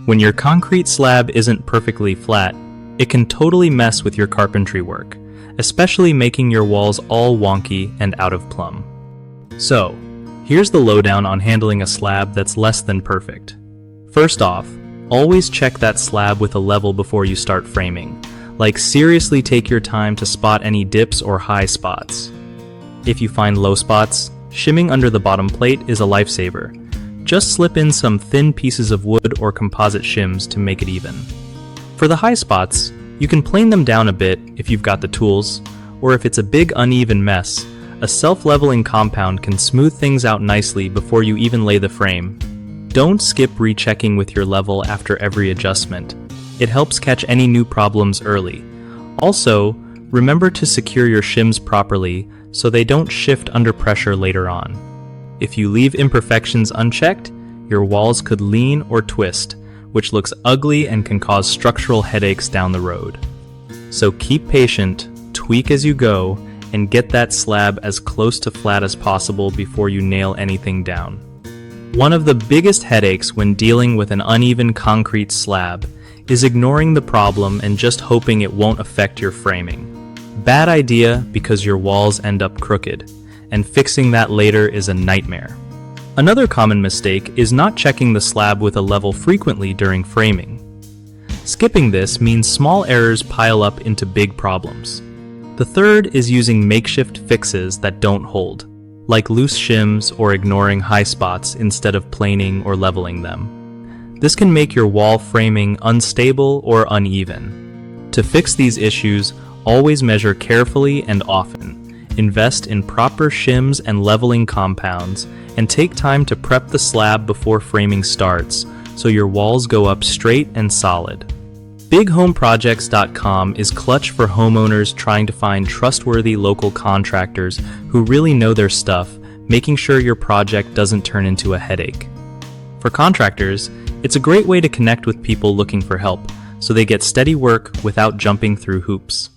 When your concrete slab isn't perfectly flat, it can totally mess with your carpentry work, especially making your walls all wonky and out of plumb. So, here's the lowdown on handling a slab that's less than perfect. First off, always check that slab with a level before you start framing. Like, seriously take your time to spot any dips or high spots. If you find low spots, shimming under the bottom plate is a lifesaver. Just slip in some thin pieces of wood or composite shims to make it even. For the high spots, you can plane them down a bit if you've got the tools, or if it's a big uneven mess, a self-leveling compound can smooth things out nicely before you even lay the frame. Don't skip rechecking with your level after every adjustment. It helps catch any new problems early. Also, remember to secure your shims properly so they don't shift under pressure later on. If you leave imperfections unchecked, your walls could lean or twist, which looks ugly and can cause structural headaches down the road. So keep patient, tweak as you go, and get that slab as close to flat as possible before you nail anything down. One of the biggest headaches when dealing with an uneven concrete slab is ignoring the problem and just hoping it won't affect your framing. Bad idea, because your walls end up crooked, and fixing that later is a nightmare. Another common mistake is not checking the slab with a level frequently during framing. Skipping this means small errors pile up into big problems. The third is using makeshift fixes that don't hold, like loose shims or ignoring high spots instead of planing or leveling them. This can make your wall framing unstable or uneven. To fix these issues, always measure carefully and often. Invest in proper shims and leveling compounds, and take time to prep the slab before framing starts so your walls go up straight and solid. BigHomeProjects.com is clutch for homeowners trying to find trustworthy local contractors who really know their stuff, making sure your project doesn't turn into a headache. For contractors, it's a great way to connect with people looking for help, so they get steady work without jumping through hoops.